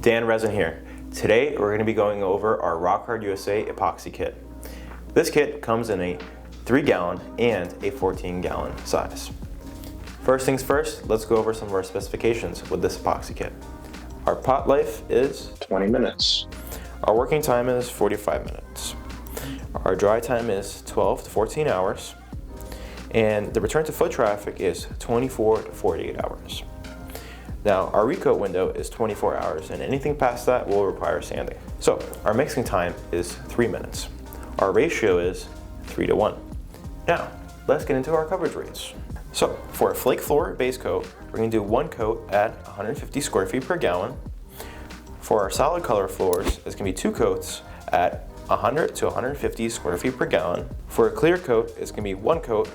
Dan Resin here. Today we're going to be going over our Rockhard USA epoxy kit. This kit comes in a 3-gallon and a 14-gallon size. First things first, let's go over some of our specifications with this epoxy kit. Our pot life is 20 minutes. Our working time is 45 minutes. Our dry time is 12 to 14 hours. And the return to foot traffic is 24 to 48 hours. Now, our recoat window is 24 hours, and anything past that will require sanding. So, our mixing time is 3 minutes. Our ratio is 3:1. Now, let's get into our coverage rates. So, for a flake floor base coat, we're going to do 1 coat at 150 square feet per gallon. For our solid color floors, it's going to be 2 coats at 100 to 150 square feet per gallon. For a clear coat, it's going to be 1 coat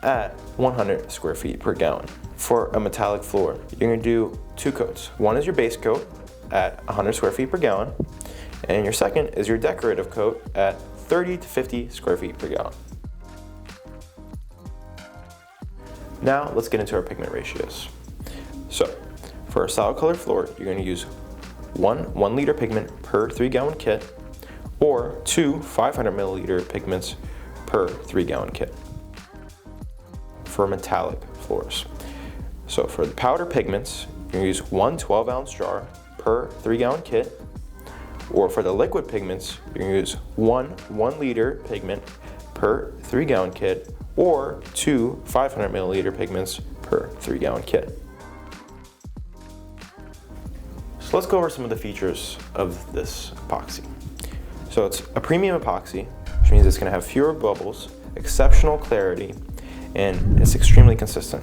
at 100 square feet per gallon. For a metallic floor, you're going to do 2 coats. One is your base coat at 100 square feet per gallon, and your second is your decorative coat at 30 to 50 square feet per gallon. Now let's get into our pigment ratios. So for a solid color floor, you're going to use 1 liter pigment per 3-gallon kit, or 2 500 milliliter pigments per 3-gallon kit. For metallic floors, so for the powder pigments, you're going to use 1 12-ounce jar per 3-gallon kit, or for the liquid pigments, you're going to use 1 liter pigment per 3-gallon kit, or 2 500 milliliter pigments per 3-gallon kit. So let's go over some of the features of this epoxy. So it's a premium epoxy, which means it's going to have fewer bubbles, exceptional clarity, and it's extremely consistent,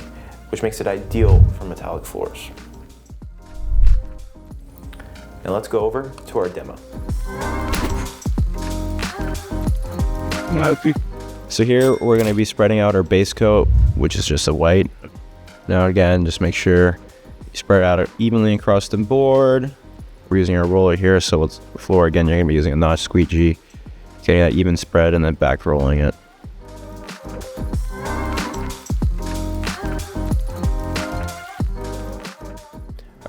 which makes it ideal for metallic floors. Now let's go over to our demo. So here we're going to be spreading out our base coat, which is just a white. Now again, just make sure you spread it out evenly across the board. We're using our roller here, so with the floor again, you're going to be using a notch squeegee, getting that even spread and then back rolling it.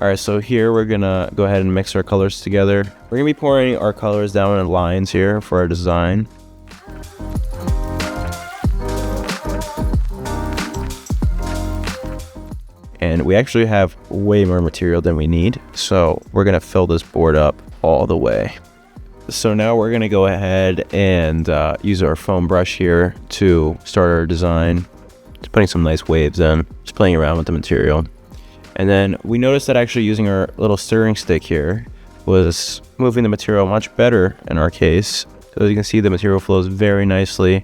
Alright, so here we're gonna go ahead and mix our colors together. We're gonna be pouring our colors down in lines here for our design. And we actually have way more material than we need, so we're gonna fill this board up all the way. So now we're gonna go ahead and use our foam brush here to start our design. Just putting some nice waves in, just playing around with the material. And then we noticed that actually using our little stirring stick here was moving the material much better in our case. So as you can see, the material flows very nicely.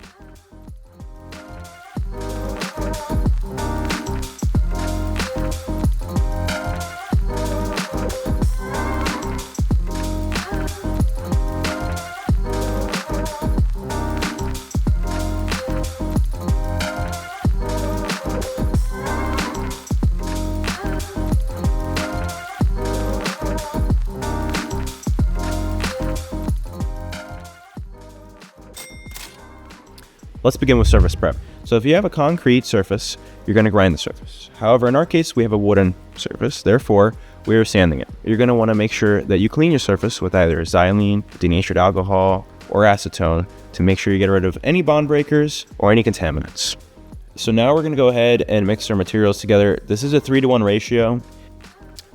Let's begin with surface prep. So if you have a concrete surface, you're going to grind the surface. However, in our case, we have a wooden surface, therefore we are sanding it. You're going to want to make sure that you clean your surface with either xylene, denatured alcohol, or acetone to make sure you get rid of any bond breakers or any contaminants. So now we're going to go ahead and mix our materials together. This is a 3:1 ratio.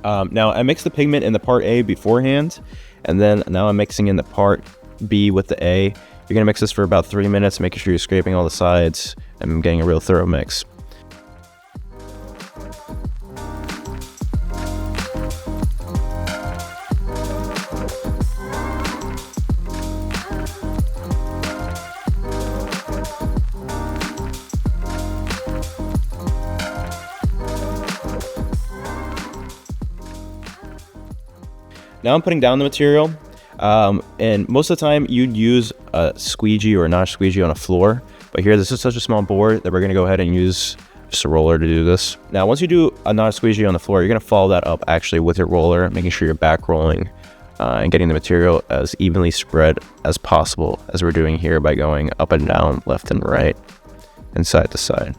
Now I mixed the pigment in the part A beforehand, and then now I'm mixing in the part B with the A. You're going to mix this for about 3 minutes, making sure you're scraping all the sides and getting a real thorough mix. Now I'm putting down the material. And most of the time you'd use a squeegee or a notch squeegee on a floor, but here this is such a small board that we're going to go ahead and use just a roller to do this. Now once you do a notch squeegee on the floor, you're going to follow that up actually with your roller, making sure you're back rolling and getting the material as evenly spread as possible, as we're doing here by going up and down, left and right, and side to side.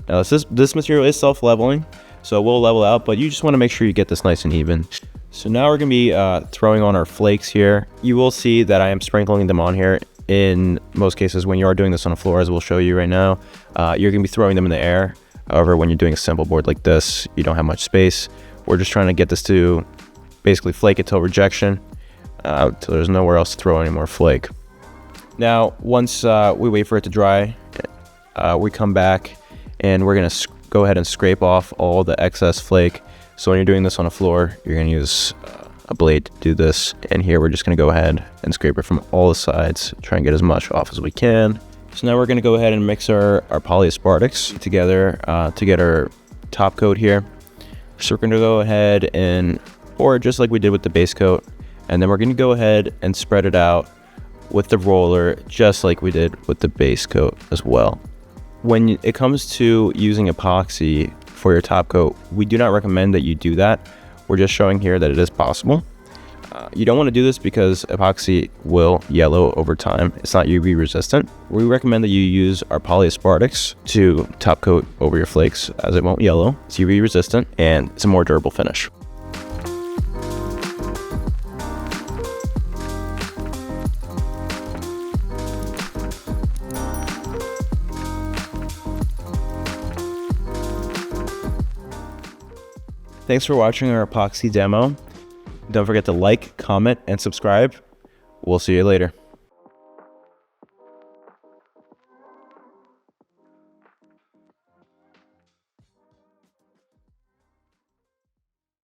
Now this material is self-leveling, so it will level out, but you just want to make sure you get this nice and even. So now we're gonna be throwing on our flakes here. You will see that I am sprinkling them on here. In most cases, when you are doing this on a floor, as we'll show you right now, you're gonna be throwing them in the air. However, when you're doing a simple board like this, you don't have much space. We're just trying to get this to basically flake it till rejection, till there's nowhere else to throw any more flake. Now, once we wait for it to dry, we come back and we're gonna go ahead and scrape off all the excess flake. So when you're doing this on a floor, you're gonna use a blade to do this. And here we're just gonna go ahead and scrape it from all the sides, try and get as much off as we can. So now we're gonna go ahead and mix our polyaspartics together to get our top coat here. So we're gonna go ahead and pour it just like we did with the base coat. And then we're gonna go ahead and spread it out with the roller, just like we did with the base coat as well. When it comes to using epoxy for your top coat, we do not recommend that you do that. We're just showing here that it is possible. You don't want to do this because epoxy will yellow over time. It's not UV resistant. We recommend that you use our polyaspartics to top coat over your flakes, as it won't yellow. It's UV resistant and it's a more durable finish. Thanks for watching our epoxy demo. Don't forget to like, comment, and subscribe. We'll see you later.